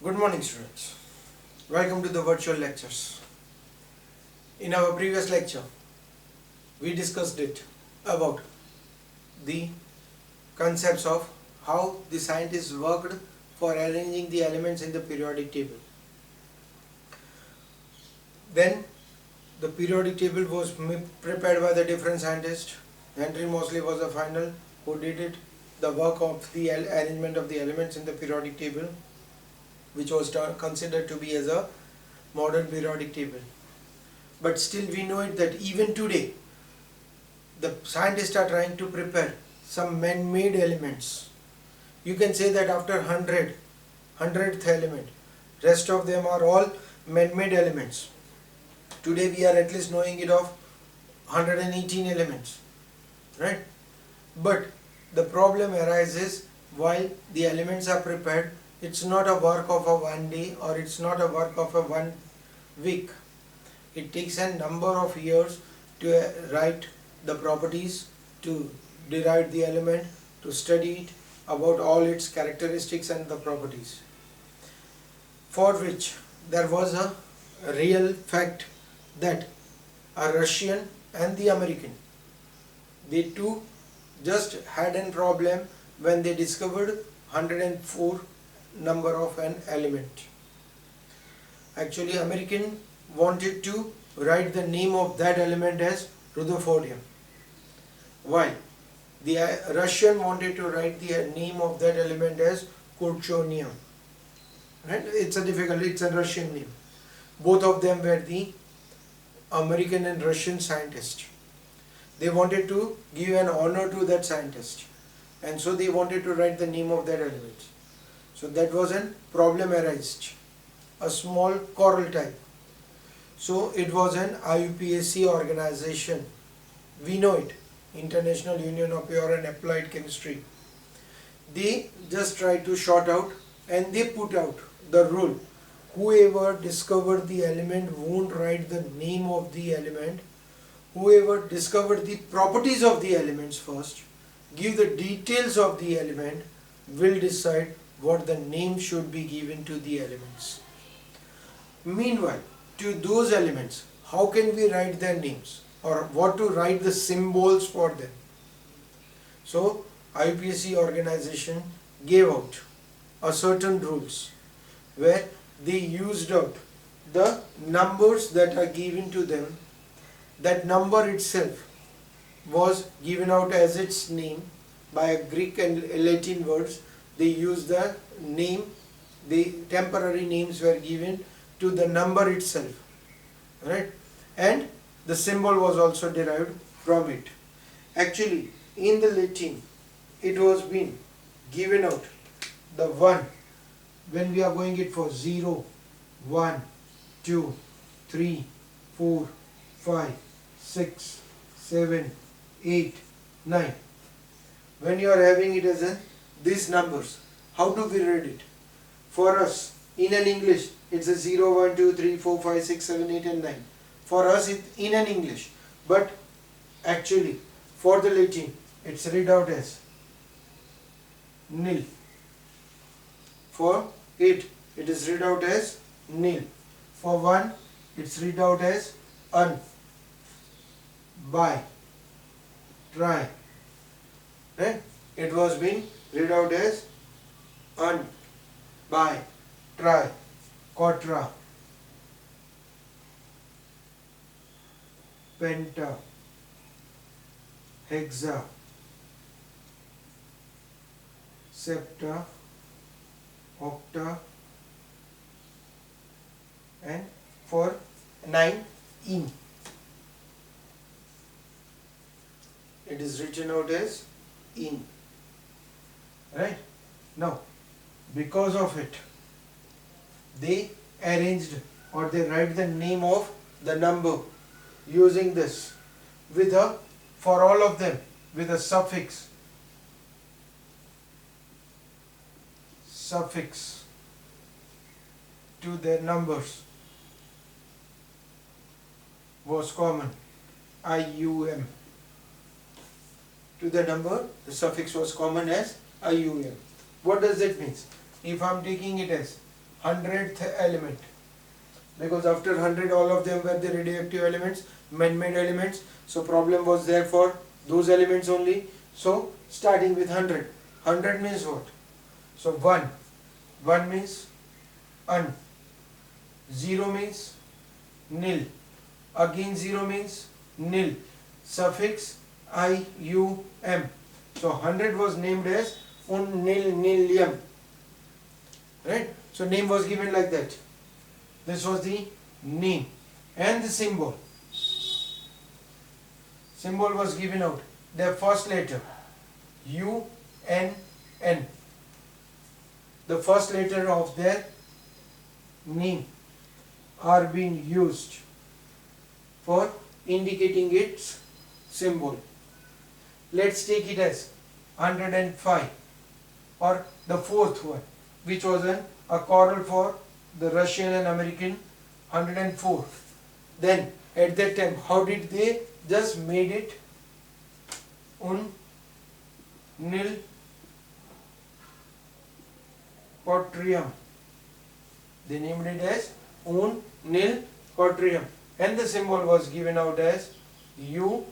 Good morning, students. Welcome to the virtual lectures. In our previous lecture, we discussed it about the concepts of how the scientists worked for arranging the elements in the periodic table. Then the periodic table was prepared by the different scientists. Henry Moseley was the final who did it, the work of the arrangement of the elements in the periodic table, which was considered to be as a modern periodic table. But still we know it that even today the scientists are trying to prepare some man-made elements. You can say that after 100th element, rest of them are all man-made elements. Today we are at least knowing it of 118 elements, right? But the problem arises while the elements are prepared. It's not a work of a one day, or it's not a work of a 1 week. It takes a number of years to write the properties, to derive the element, to study it, about all its characteristics and the properties. For which there was a real fact that a Russian and the American, they two just had a problem when they discovered 104 number of an element. Actually, American wanted to write the name of that element as Rutherfordium, while the Russian wanted to write the name of that element as Kurchonium. Right? It's a Russian name. Both of them were the American and Russian scientists. They wanted to give an honor to that scientist, and so they wanted to write the name of that element. So that was a problem arisen, a small coral type. So it was an IUPAC organization. We know it, International Union of Pure and Applied Chemistry. They just tried to sort out, and they put out the rule: whoever discovered the element won't write the name of the element. Whoever discovered the properties of the elements first, give the details of the element, will decide what the name should be given to the elements. Meanwhile, to those elements, how can we write their names, or what to write the symbols for them? So IUPAC organization gave out a certain rules where they used out the numbers that are given to them. That number itself was given out as its name by a Greek and Latin words. They used the name, the temporary names were given to the number itself, right? And the symbol was also derived from it. Actually, in the Latin, it was been given out the 1 when we are going it for 0, 1, 2, 3, 4, 5, 6, 7, 8, 9. When you are having it as these numbers, how do we read it? For us, in an English, it's a 0, 1, 2, 3, 4, 5, 6, 7, 8 and 9. For us, it's in an English. But actually, for the Latin, it's read out as nil. For it is read out as nil. For 1, it's read out as un, by, try. Right? It was being read out as un, by, try, quadra, penta, hexa, septa, octa, and for 9, in. It is written out as in. Right? Now, because of it, they arranged, or they write the name of the number using this with a, for all of them, with a suffix to their numbers was common, IUM. To the number, the suffix was common as IUM. What does that mean? If I am taking it as 100th element, because after 100 all of them were the radioactive elements, man-made elements. So problem was there for those elements only. So starting with 100. 100 means what? So 1 means un, 0 means nil, again 0 means nil, suffix ium. So 100 was named as un nil nilium, right? So name was given like that. This was the name, and the symbol was given out. Their first letter UNN, the first letter of their name are being used for indicating its symbol. Let's take it as 105, or the fourth one, which was a choral for the Russian and American. 104. Then at that time, how did they just made it un nil quatrium? They named it as un nil quatrium, and the symbol was given out as UNQ.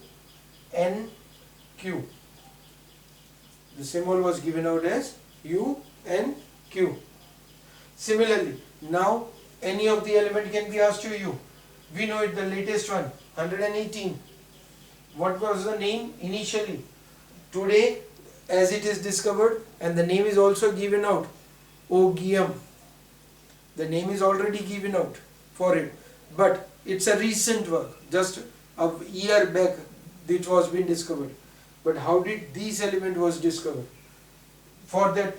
The symbol was given out as UNQ. Similarly, now any of the element can be asked to you. We know it, the latest one, 118. What was the name initially? Today, as it is discovered, and the name is also given out, ogium. The name is already given out for it, but it's a recent work, just a year back it was been discovered. But how did this element was discovered? For that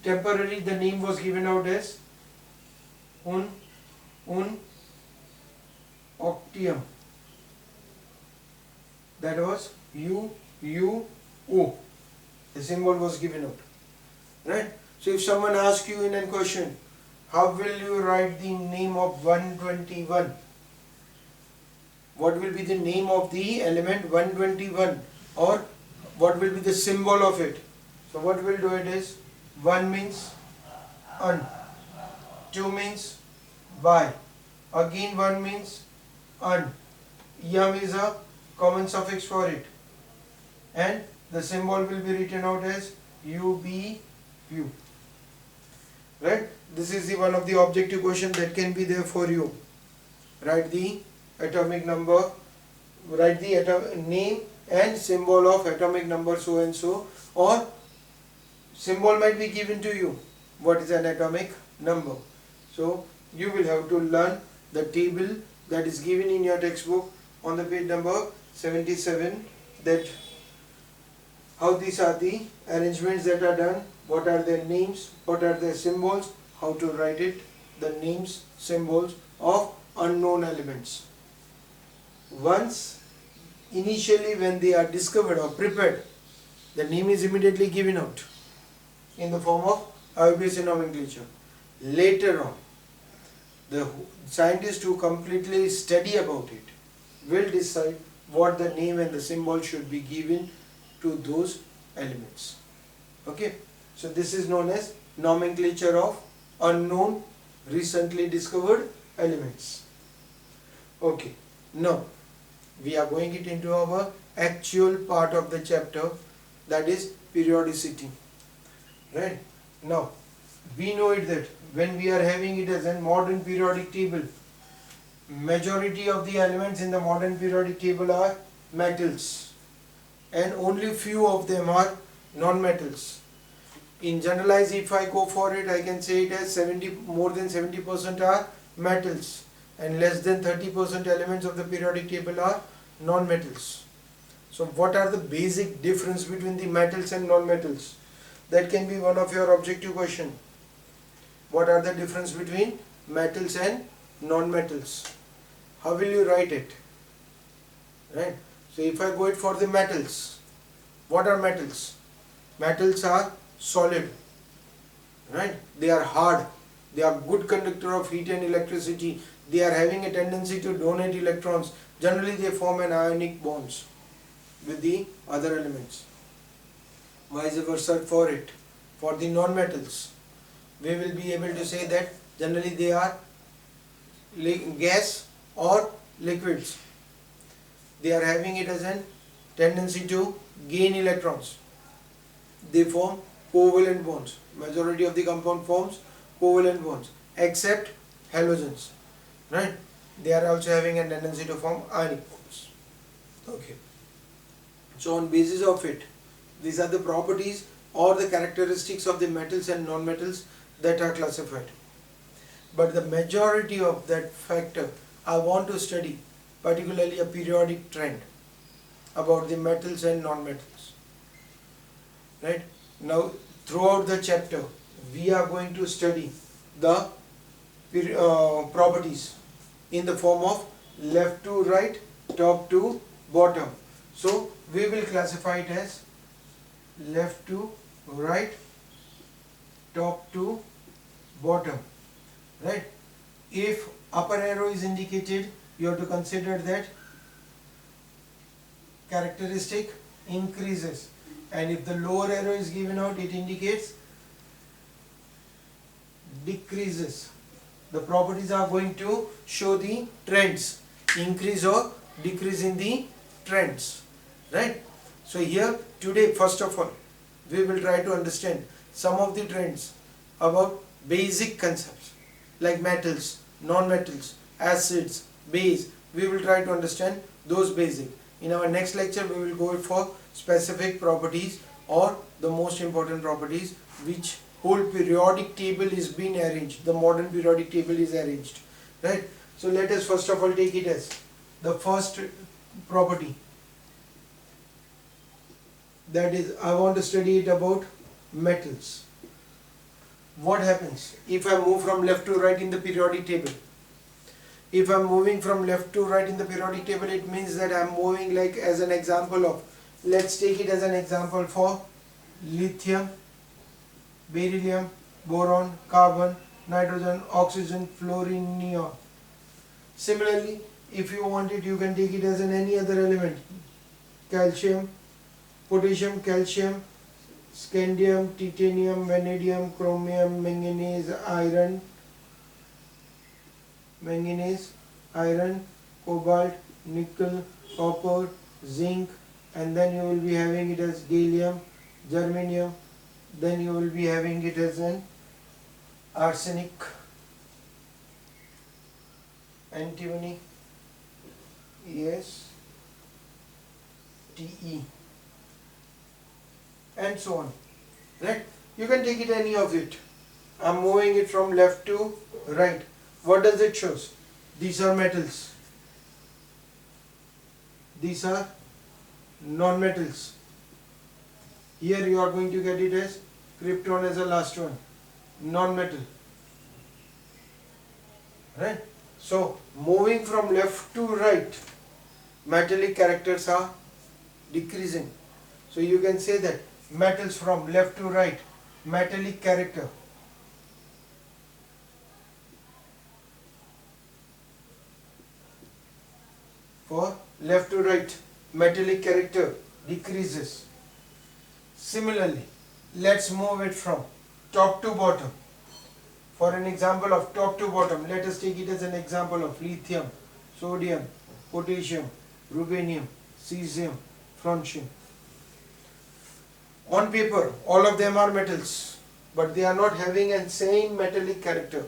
temporary, the name was given out as un octium. That was UUO. The symbol was given out, right? So if someone asks you in a question, how will you write the name of 121? What will be the name of the element 121, or what will be the symbol of it? So what we'll do it is, 1 means un, 2 means by, again 1 means un, yum is a common suffix for it, and the symbol will be written out as UBU, right? This is the one of the objective question that can be there for you. Write the atomic number, write the name and symbol of atomic number so and so, or symbol might be given to you. What is an atomic number? So you will have to learn the table that is given in your textbook on the page number 77, that how these are the arrangements that are done, what are their names, what are their symbols, how to write it, the names, symbols of unknown elements. Once initially when they are discovered or prepared, the name is immediately given out in the form of IUPAC nomenclature. Later on, the scientists who completely study about it will decide what the name and the symbol should be given to those elements. Okay, so this is known as nomenclature of unknown recently discovered elements. Okay, now we are going it into our actual part of the chapter, that is periodicity. Right, now we know it that when we are having it as a modern periodic table, majority of the elements in the modern periodic table are metals, and only few of them are non-metals. In generalized, if I go for it, I can say it as more than 70% are metals, and less than 30% elements of the periodic table are non-metals. So what are the basic difference between the metals and non-metals? That can be one of your objective question. What are the difference between metals and non-metals? How will you write it? Right. So if I go it for the metals, what are metals? Metals are solid, right? They are hard, they are good conductor of heat and electricity, they are having a tendency to donate electrons. Generally they form an ionic bonds with the other elements. Vice versa for it. For the non-metals, we will be able to say that Generally they are gas or liquids. They are having it as a tendency to gain electrons. They form covalent bonds. Majority of the compound forms covalent bonds except halogens, right? They are also having a tendency to form ionic bonds. Okay. So on basis of it, these are the properties or the characteristics of the metals and non-metals that are classified. But the majority of that factor I want to study, particularly a periodic trend about the metals and non-metals. Right? Now throughout the chapter we are going to study the properties in the form of left to right, top to bottom. So we will classify it as left to right, top to bottom, right? If upper arrow is indicated, you have to consider that characteristic increases, and if the lower arrow is given out, it indicates decreases. The properties are going to show the trends, increase or decrease in the trends, right? So here today, first of all, we will try to understand some of the trends about basic concepts like metals, non-metals, acids, base. We will try to understand those basic. In our next lecture we will go for specific properties or the most important properties which whole periodic table is being arranged. The modern periodic table is arranged, right? So let us first of all take it as the first property, that is I want to study it about metals. What happens if I move from left to right in the periodic table? If I am moving from left to right in the periodic table, it means that I am moving like as an example of, let's take it as an example for lithium, beryllium, boron, carbon, nitrogen, oxygen, fluorine, neon. Similarly, if you want it, you can take it as in any other element. Calcium, potassium, calcium, scandium, titanium, vanadium, chromium, manganese, iron, cobalt, nickel, copper, zinc, and then you will be having it as gallium, germanium, then you will be having it as an arsenic, antimony, yes, Te, and so on, right? You can take it any of it. I am moving it from left to right. What does it show? These are metals. These are non-metals. Here you are going to get it as krypton as the last one, non-metal, right? So moving from left to right, metallic characters are decreasing. So you can say that metals from left to right, metallic character. For left to right, metallic character decreases. Similarly, let's move it from top to bottom. For an example of top to bottom, let us take it as an example of lithium, sodium, potassium, rubidium, cesium, francium. On paper, all of them are metals, but they are not having a same metallic character.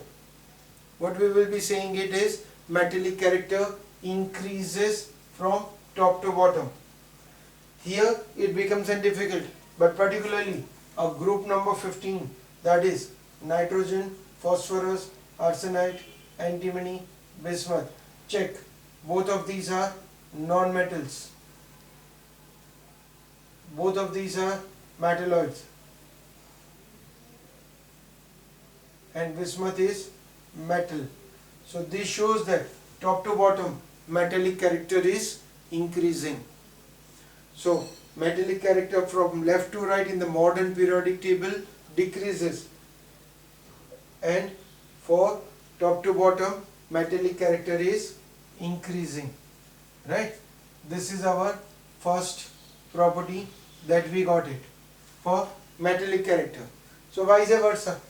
What we will be saying it is metallic character increases from top to bottom. Here it becomes difficult, but particularly a group number 15, that is nitrogen, phosphorus, arsenite, antimony, bismuth. Check, both of these are non-metals. Both of these are metalloids, and bismuth is metal. So this shows that top to bottom metallic character is increasing. So metallic character from left to right in the modern periodic table decreases, and for top to bottom metallic character is increasing, right? This is our first property that we got it for metallic character. So vice versa,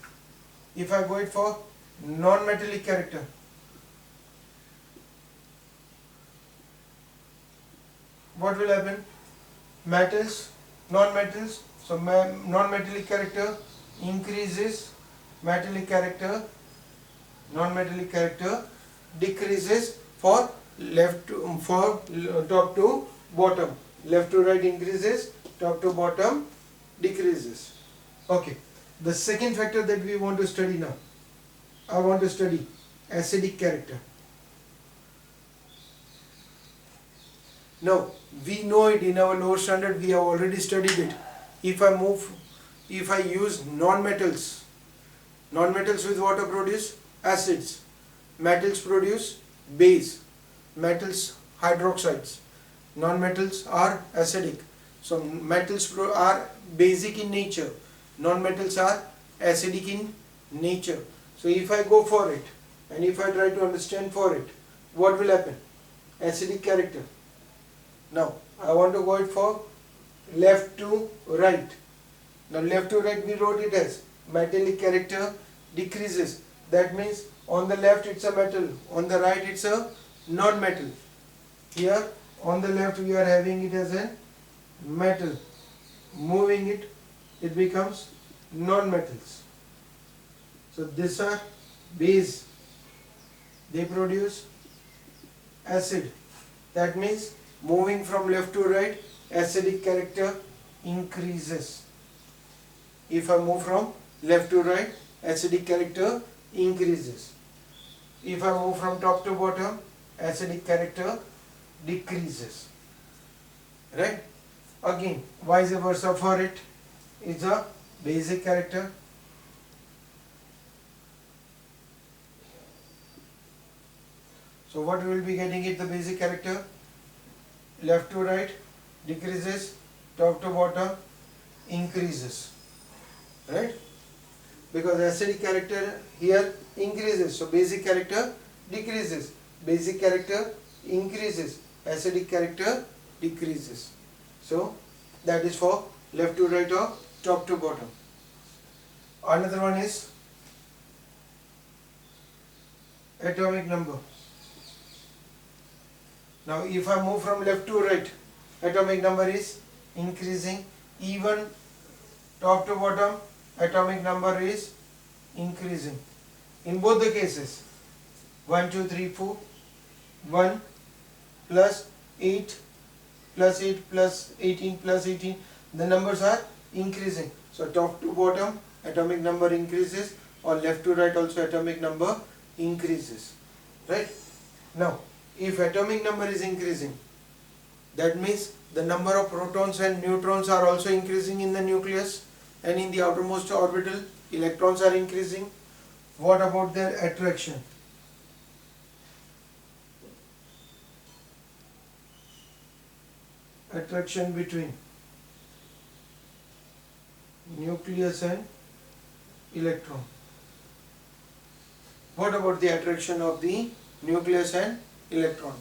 if I go it for non-metallic character. What will happen? Metals, non-metals. So non-metallic character increases, metallic character, non-metallic character decreases for top to bottom. Left to right increases, top to bottom decreases. Okay. The second factor that we want to study now, I want to study acidic character. Now we know it in our lower standard, we have already studied it. If I use non-metals with water produce acids, metals produce base, metals hydroxides, non-metals are acidic. So metals are basic in nature, non-metals are acidic in nature. So if I go for it and if I try to understand for it, what will happen? Acidic character. Now I want to go it for left to right. Now left to right we wrote it as metallic character decreases. That means on the left it's a metal, on the right it's a non-metal. Here on the left we are having it as a metal. Moving it, it becomes non-metals. So these are base. They produce acid. That means moving from left to right, acidic character increases. If I move from left to right, acidic character increases. If I move from top to bottom, acidic character decreases. Right? Again, vice versa for it is a basic character. So what we will be getting it, the basic character? Left to right decreases, top to bottom increases. Right? Because acidic character here increases, so basic character decreases, basic character increases, acidic character decreases. So that is for left to right or top to bottom. Another one is atomic number. Now if I move from left to right, atomic number is increasing. Even top to bottom, atomic number is increasing. In both the cases, 1, 2, 3, 4, 1 plus 8 plus 8 plus 18 plus 18, the numbers are increasing. So top to bottom, atomic number increases, or left to right also atomic number increases. Right? Now, if atomic number is increasing, that means the number of protons and neutrons are also increasing in the nucleus, and in the outermost orbital electrons are increasing. What about their attraction? Attraction between nucleus and electron. What about the attraction of the nucleus and electron?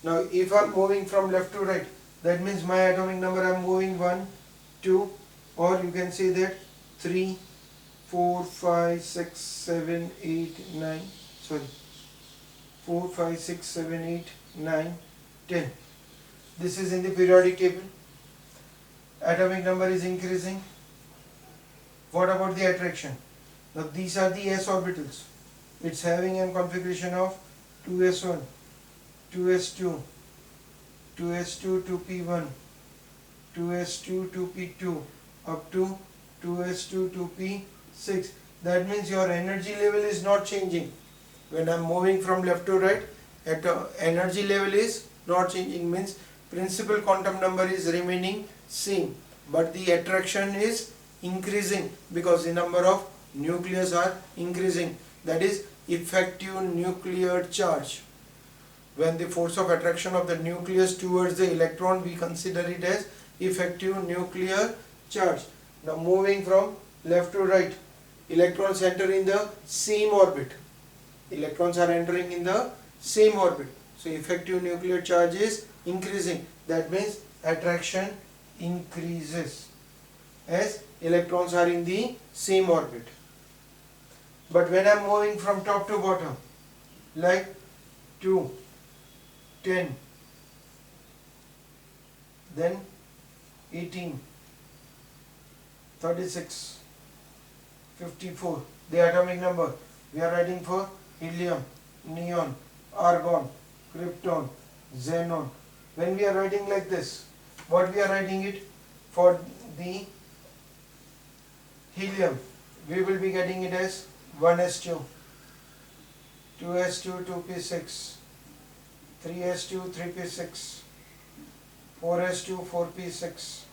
Now if I am moving from left to right, that means my atomic number I am moving 1, 2, or you can say that 3, 4, 5, 6, 7, 8, 9, 4, 5, 6, 7, 8, 9, 10. This is in the periodic table. Atomic number is increasing. What about the attraction? Now these are the s orbitals. It's having a configuration of 2s1, 2s2, 2s2, 2p1, 2s2, 2p2, up to 2s2, 2p6. That means your energy level is not changing. When I am moving from left to right, energy level is not changing, means principal quantum number is remaining same, but the attraction is increasing because the number of nucleus are increasing. That is effective nuclear charge. When the force of attraction of the nucleus towards the electron, we consider it as effective nuclear charge. Now moving from left to right, electrons enter in the same orbit. Electrons are entering in the same orbit. So effective nuclear charge is increasing. That means attraction increases as electrons are in the same orbit. But when I'm moving from top to bottom, like 2, 10, then 18, 36, 54, the atomic number we are writing for helium, neon, argon, krypton, xenon. When we are writing like this, what we are writing it for the helium, we will be getting it as 1s2, 2s2, 2p6, 3s2, 3p6, 4s2, 4p6.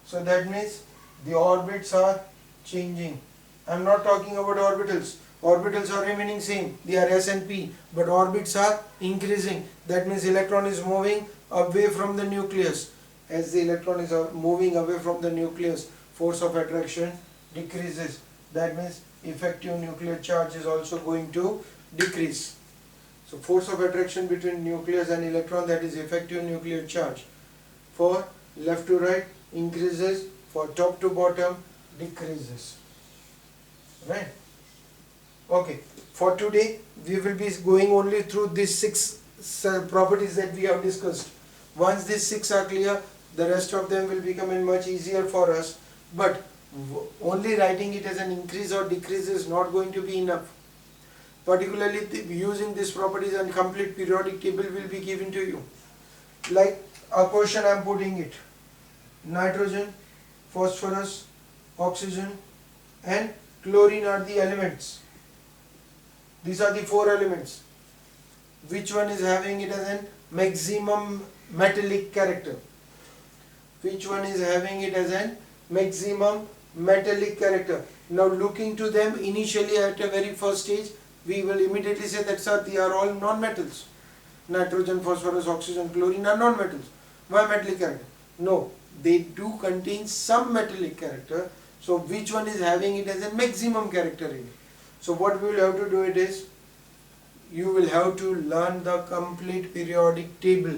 So that means the orbits are changing. I am not talking about orbitals. Orbitals are remaining same. They are s and p, but orbits are increasing. That means electron is moving away from the nucleus. As the electron is moving away from the nucleus, force of attraction decreases. That means effective nuclear charge is also going to decrease. So force of attraction between nucleus and electron, that is effective nuclear charge, for left to right increases, for top to bottom decreases. Right? Okay. For today we will be going only through these 6 properties that we have discussed. Once these 6 are clear, the rest of them will become much easier for us. But only writing it as an increase or decrease is not going to be enough. Particularly using these properties, and complete periodic table will be given to you. Like a question I am putting it: nitrogen, phosphorus, oxygen and chlorine are the elements. These are the 4 elements. Which one is having it as a maximum metallic character? Which one is having it as a maximum metallic character? Now looking to them initially at a very first stage, we will immediately say that sir, they are all non-metals. Nitrogen, phosphorus, oxygen, chlorine are non-metals. Why metallic character? No, they do contain some metallic character. So which one is having it as a maximum character in it? So what we will have to do it is, you will have to learn the complete periodic table.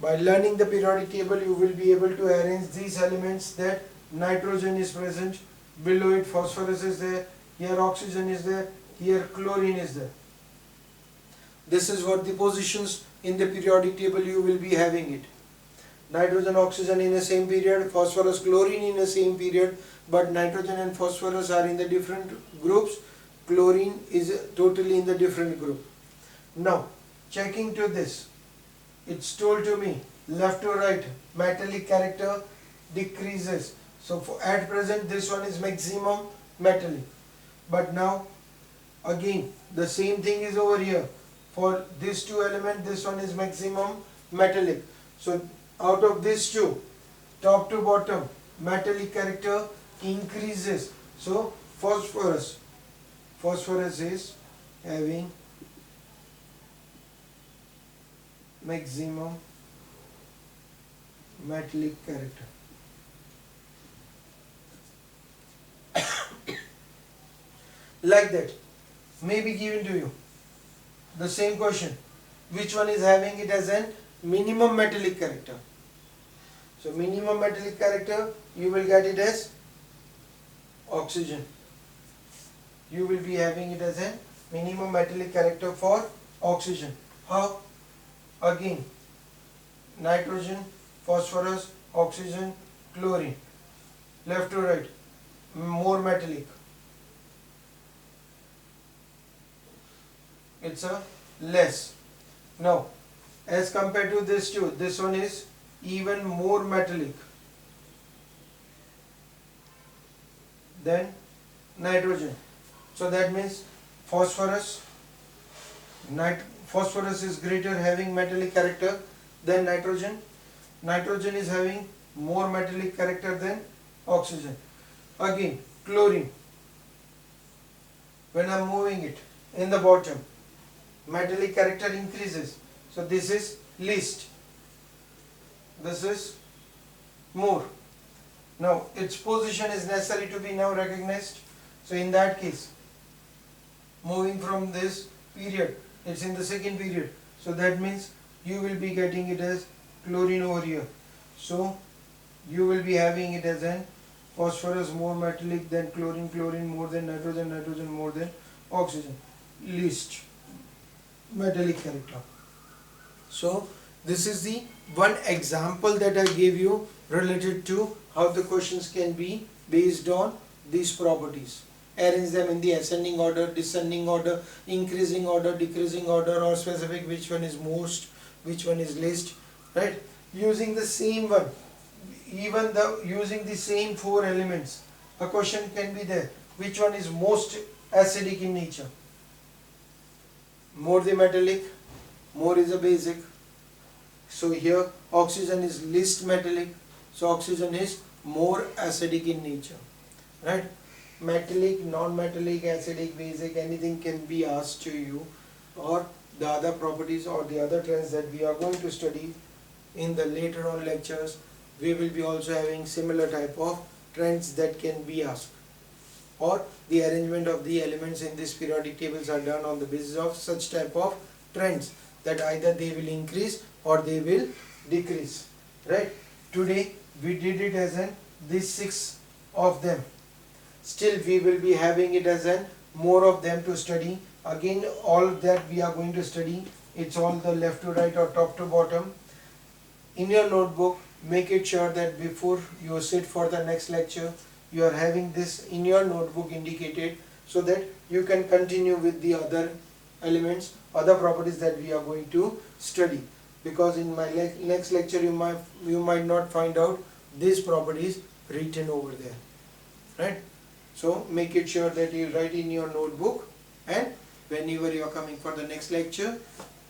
By learning the periodic table, you will be able to arrange these elements, that nitrogen is present, below it phosphorus is there, here oxygen is there, here chlorine is there. This is what the positions in the periodic table you will be having it. Nitrogen, oxygen in the same period, phosphorus, chlorine in the same period, but nitrogen and phosphorus are in the different groups, chlorine is totally in the different group. Now, checking to this, it's told to me, left to right, metallic character decreases. So at present this one is maximum metallic. But now, again, the same thing is over here. For these 2 elements, this one is maximum metallic. So out of these 2, top to bottom, metallic character increases. So phosphorus is having maximum metallic character. Like that, may be given to you the same question: which one is having it as a minimum metallic character? So minimum metallic character, you will get it as oxygen. You will be having it as a minimum metallic character for oxygen. How? Again, nitrogen, phosphorus, oxygen, chlorine. Left to right, more metallic. It's a less. Now, as compared to this 2, this one is even more metallic than nitrogen. So that means phosphorus is greater, having metallic character than nitrogen. Nitrogen is having more metallic character than oxygen. Again, chlorine, when I am moving it in the bottom, metallic character increases. So this is least, this is more. Now its position is necessary to be now recognized. So in that case, moving from this period, it's in the second period. So that means you will be getting it as chlorine over here. So you will be having it as an phosphorus more metallic than chlorine, chlorine more than nitrogen, nitrogen more than oxygen, least metallic character. So this is the one example that I gave you related to how the questions can be based on these properties. Arrange them in the ascending order, descending order, increasing order, decreasing order, or specific which one is most, which one is least, right? Using the same one, even the using the same four elements, a question can be there. Which one is most acidic in nature? More the metallic, more is a basic. So here oxygen is least metallic, so oxygen is more acidic in nature, right? Metallic, non-metallic, acidic, basic, anything can be asked to you, or the other properties or the other trends that we are going to study in the later on lectures. We will be also having similar type of trends that can be asked, or the arrangement of the elements in this periodic tables are done on the basis of such type of trends, that either they will increase or they will decrease, right? Today we did it as an these 6 of them. Still we will be having it as an more of them to study. Again, all that we are going to study, it's all the left to right or top to bottom. In your notebook, make it sure that before you sit for the next lecture, you are having this in your notebook indicated, so that you can continue with the other elements, other properties that we are going to study. Because in my next lecture you might not find out these properties written over there, right? So make it sure that you write in your notebook, and whenever you are coming for the next lecture,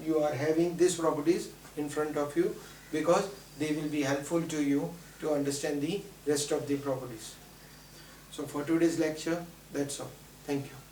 you are having these properties in front of you, because they will be helpful to you to understand the rest of the properties. So for today's lecture, that's all. Thank you.